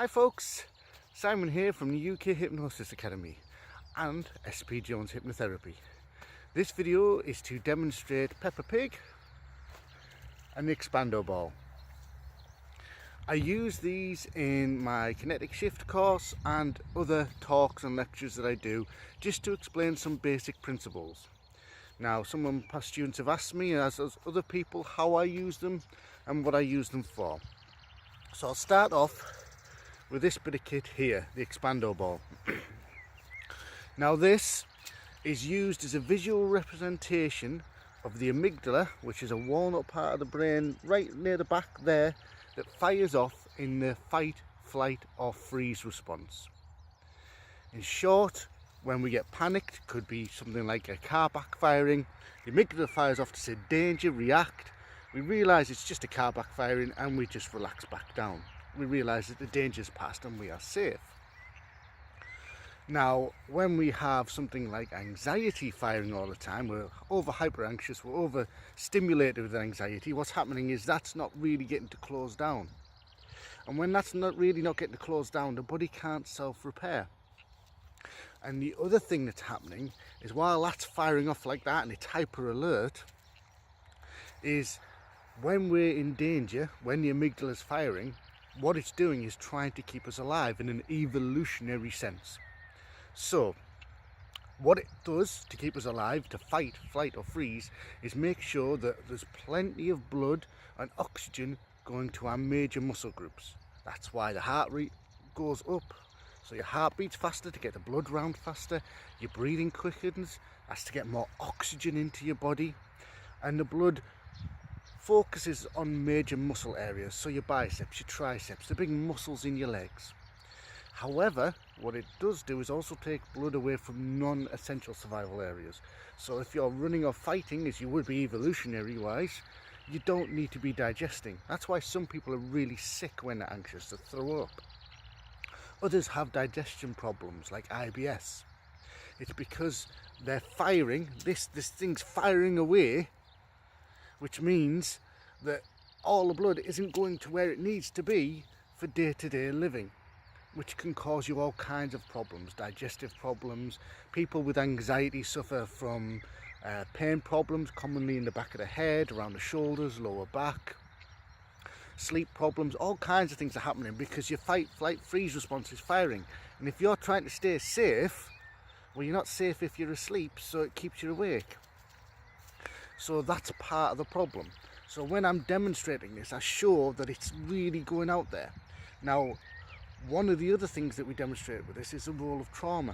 Hi folks, Simon here from the UK Hypnosis Academy and SPJones Hypnotherapy. This video is to demonstrate Peppa Pig and the Expando ball. I use these in my kinetic shift course and other talks and lectures that I do just to explain some basic principles. Now, some past students have asked me, as other people, how I use them and what I use them for. So I'll start off with this bit of kit here, the Expando ball. Now this is used as a visual representation of the amygdala, which is a walnut part of the brain right near the back there, that fires off in the fight, flight or freeze response. In short, when we get panicked, could be something like a car backfiring, the amygdala fires off to say danger, react. We realise it's just a car backfiring and we just relax back down. We realise that the danger's past and we are safe. Now, when we have something like anxiety firing all the time, we're over hyper anxious, we're over stimulated with anxiety, what's happening is that's not really getting to close down. And when that's not getting to close down, the body can't self-repair. And the other thing that's happening is while that's firing off like that and it's hyper alert, is when we're in danger, when the amygdala is firing, what it's doing is trying to keep us alive in an evolutionary sense. So what it does to keep us alive, to fight, flight or freeze, is make sure that there's plenty of blood and oxygen going to our major muscle groups. That's why the heart rate goes up, so your heart beats faster to get the blood round faster, your breathing quickens, that's to get more oxygen into your body, and the blood focuses on major muscle areas, so your biceps, your triceps, the big muscles in your legs. However, what it does do is also take blood away from non-essential survival areas. So if you're running or fighting, as you would be evolutionary wise, you don't need to be digesting. That's why some people are really sick when they're anxious, to throw up. Others have digestion problems like IBS. It's because they're firing, this thing's firing away, which means that all the blood isn't going to where it needs to be for day-to-day living, which can cause you all kinds of problems, digestive problems. People with anxiety suffer from pain problems, commonly in the back of the head, around the shoulders, lower back, sleep problems, all kinds of things are happening because your fight, flight, freeze response is firing. And if you're trying to stay safe, well, you're not safe if you're asleep, so it keeps you awake. So that's part of the problem. So when I'm demonstrating this, I show that it's really going out there. Now, one of the other things that we demonstrate with this is the role of trauma.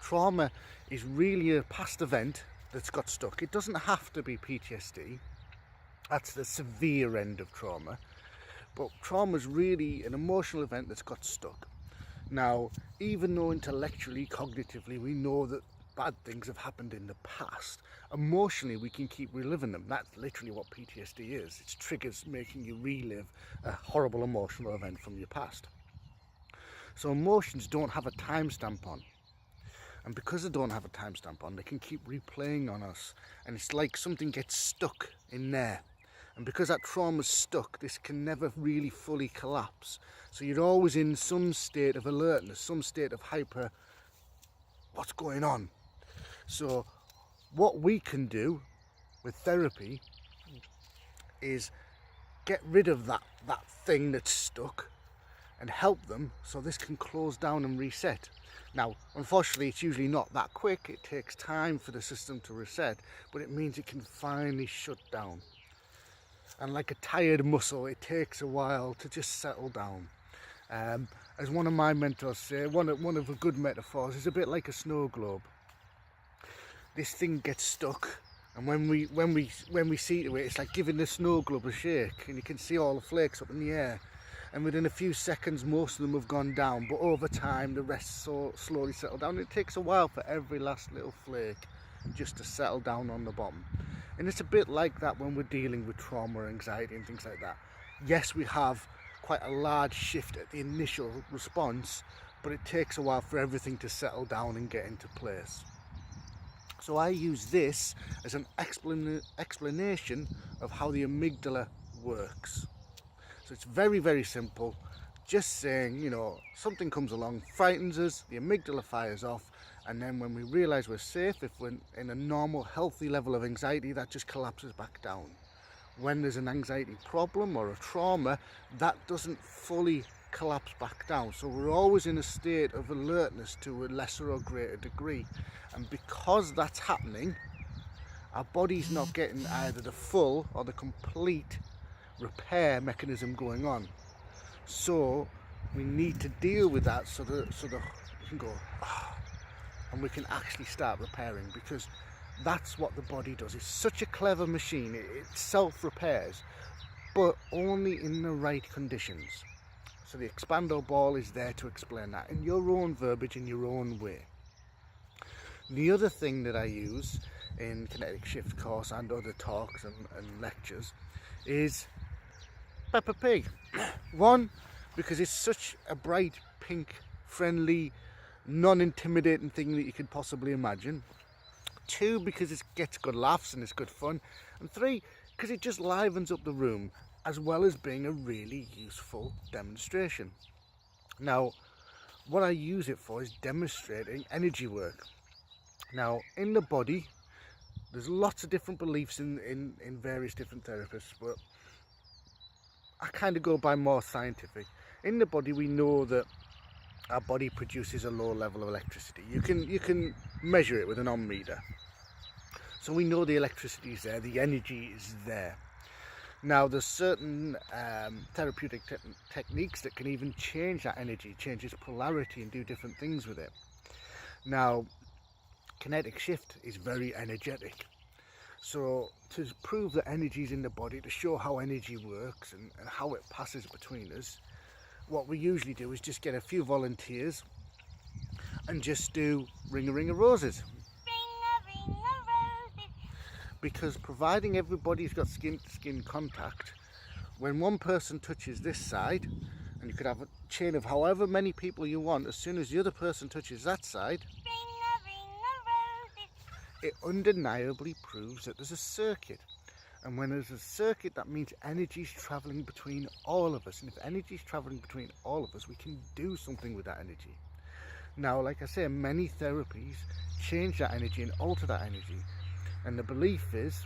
Trauma is really a past event that's got stuck. It doesn't have to be PTSD. That's the severe end of trauma. But trauma is really an emotional event that's got stuck. Now, even though intellectually, cognitively, we know that bad things have happened in the past, emotionally we can keep reliving them. That's literally what PTSD is. It's triggers making you relive a horrible emotional event from your past. So emotions don't have a timestamp on, and because they don't have a timestamp on, they can keep replaying on us, and it's like something gets stuck in there. And because that trauma's stuck, this can never really fully collapse. So you're always in some state of alertness, some state of hyper, what's going on? So what we can do with therapy is get rid of that thing that's stuck and help them so this can close down and reset. Now, unfortunately, it's usually not that quick. It takes time for the system to reset, but it means it can finally shut down. And like a tired muscle, it takes a while to just settle down. As one of my mentors say, one of a good metaphors is a bit like a snow globe. This thing gets stuck, and when we see to it, it's like giving the snow globe a shake, and you can see all the flakes up in the air. And within a few seconds, most of them have gone down, but over time, the rest slowly settle down. It takes a while for every last little flake just to settle down on the bottom. And it's a bit like that when we're dealing with trauma, anxiety and things like that. Yes, we have quite a large shift at the initial response, but it takes a while for everything to settle down and get into place. So I use this as an explanation of how the amygdala works. So it's very, very simple. just saying, you know, something comes along, frightens us, the amygdala fires off, and then when we realise we're safe, if we're in a normal, healthy level of anxiety, that just collapses back down. When there's an anxiety problem or a trauma, that doesn't fully collapse back down. So we're always in a state of alertness to a lesser or greater degree. And because that's happening, our body's not getting either the full or the complete repair mechanism going on. So we need to deal with that so that we can go, and we can actually start repairing, because that's what the body does. It's such a clever machine. It self-repairs, but only in the right conditions. So the Expando ball is there to explain that in your own verbiage, in your own way. The other thing that I use in Kinetic Shift course and other talks and lectures is Peppa Pig. One, because it's such a bright, pink, friendly, non-intimidating thing that you could possibly imagine. Two, because it gets good laughs and it's good fun. And three, because it just livens up the room, as well as being a really useful demonstration. Now, what I use it for is demonstrating energy work. Now, in the body, there's lots of different beliefs in various different therapists, but I kind of go by more scientific. In the body, we know that our body produces a low level of electricity. You can measure it with an ohm meter. So we know the electricity is there, the energy is there. Now there's certain therapeutic techniques that can even change that energy, change its polarity and do different things with it. Now, Kinetic Shift is very energetic. So to prove that energy is in the body, to show how energy works and how it passes between us, what we usually do is just get a few volunteers and just do ring a ring of roses. Ring a roses. Because providing everybody's got skin-to-skin contact, when one person touches this side, and you could have a chain of however many people you want, as soon as the other person touches that side, Ring a roses. it undeniably proves that there's a circuit. And when there's a circuit, that means energy's travelling between all of us. And if energy's travelling between all of us, we can do something with that energy. Now, like I say, many therapies change that energy and alter that energy. And the belief is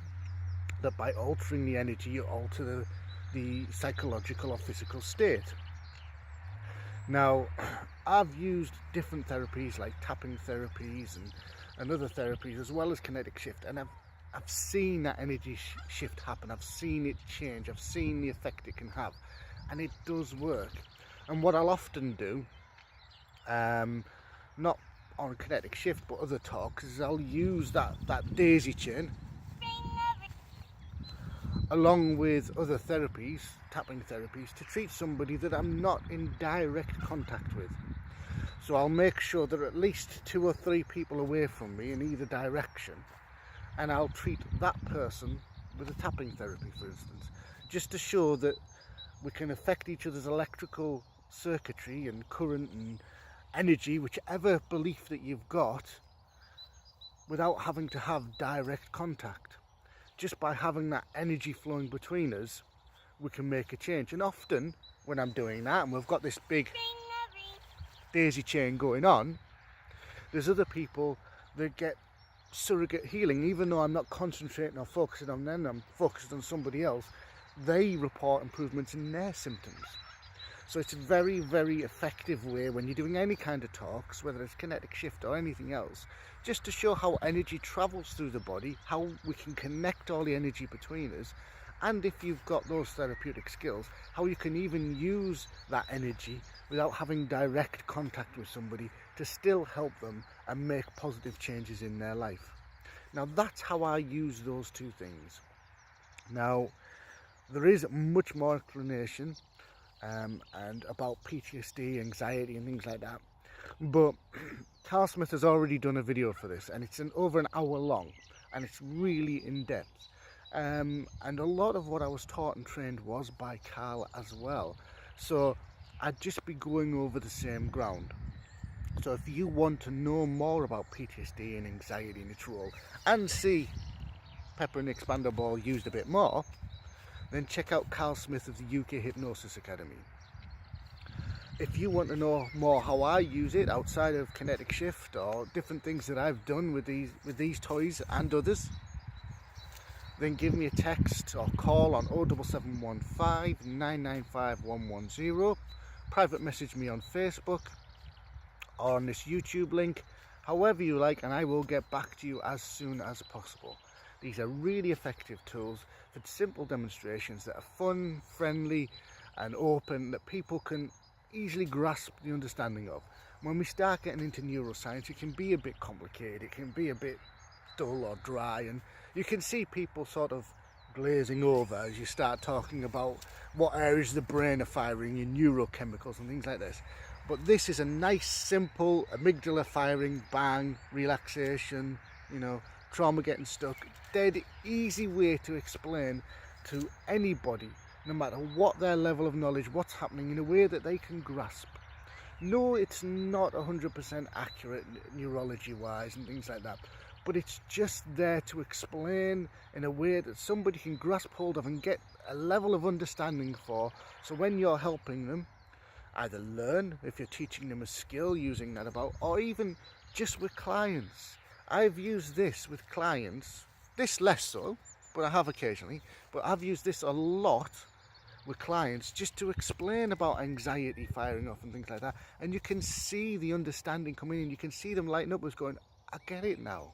that by altering the energy, you alter the psychological or physical state. Now, I've used different therapies like tapping therapies and other therapies, as well as Kinetic Shift, and I've seen that energy shift happen. I've seen it change. I've seen the effect it can have, and it does work. And what I'll often do, not on Kinetic Shift but other talks, is I'll use that daisy chain along with other therapies, tapping therapies, to treat somebody that I'm not in direct contact with. So I'll make sure that at least 2 or 3 people away from me in either direction, and I'll treat that person with a tapping therapy, for instance, just to show that we can affect each other's electrical circuitry and current and energy, whichever belief that you've got, without having to have direct contact. Just by having that energy flowing between us, we can make a change. And often when I'm doing that, and we've got this big daisy chain going on, there's other people that get surrogate healing. Even though I'm not concentrating or focusing on them, I'm focused on somebody else, they report improvements in their symptoms. So it's a very, very effective way when you're doing any kind of talks, whether it's Kinetic Shift or anything else, just to show how energy travels through the body, how we can connect all the energy between us, and if you've got those therapeutic skills, how you can even use that energy without having direct contact with somebody to still help them and make positive changes in their life. Now that's how I use those two things. Now there is much more explanation and about PTSD, anxiety and things like that, but Carl Smith has already done a video for this, and it's over an hour long, and it's really in depth, and a lot of what I was taught and trained was by Carl as well, so I'd just be going over the same ground. So if you want to know more about PTSD and anxiety and its role, and see Peppa and the Expando ball used a bit more, then check out Carl Smith of the UK Hypnosis Academy. If you want to know more how I use it outside of kinetic shift or different things that I've done with these toys and others, then give me a text or call on 07715 995 110. Private message me on Facebook or on this YouTube link, however you like, and I will get back to you as soon as possible. These are really effective tools for simple demonstrations that are fun, friendly and open, that people can easily grasp the understanding of. When we start getting into neuroscience, it can be a bit complicated, it can be a bit dull or dry, and you can see people sort of glazing over as you start talking about what areas of the brain are firing in neurochemicals and things like this. But this is a nice, simple amygdala firing, bang, relaxation, trauma getting stuck, dead easy way to explain to anybody, no matter what their level of knowledge, what's happening, in a way that they can grasp. No, it's not 100% accurate neurology wise and things like that, but it's just there to explain in a way that somebody can grasp hold of and get a level of understanding for, so when you're helping them either learn, if you're teaching them a skill using that about, or even just with clients. I've used this with clients, this less so, but I have occasionally, but I've used this a lot with clients just to explain about anxiety firing off and things like that, and you can see the understanding coming in, you can see them lighting up as going, I get it now.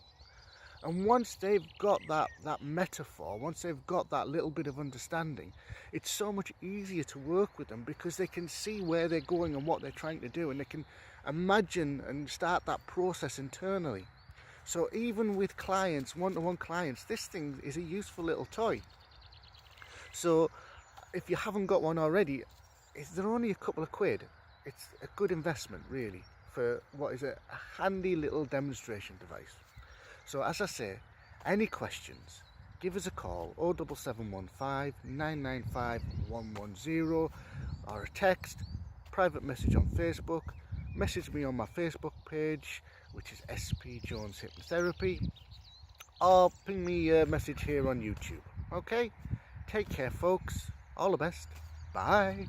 And once they've got that metaphor, once they've got that little bit of understanding, it's so much easier to work with them, because they can see where they're going and what they're trying to do, and they can imagine and start that process internally. So even with clients, one-to-one clients, this thing is a useful little toy. So if you haven't got one already, they're only a couple of quid. It's a good investment, really, for what is a handy little demonstration device. So as I say, any questions, give us a call, 07715 995 110, or a text, private message on Facebook, message me on my Facebook page, which is SPJones Hypnotherapy, or ping me a message here on YouTube. Okay, take care folks, all the best, bye.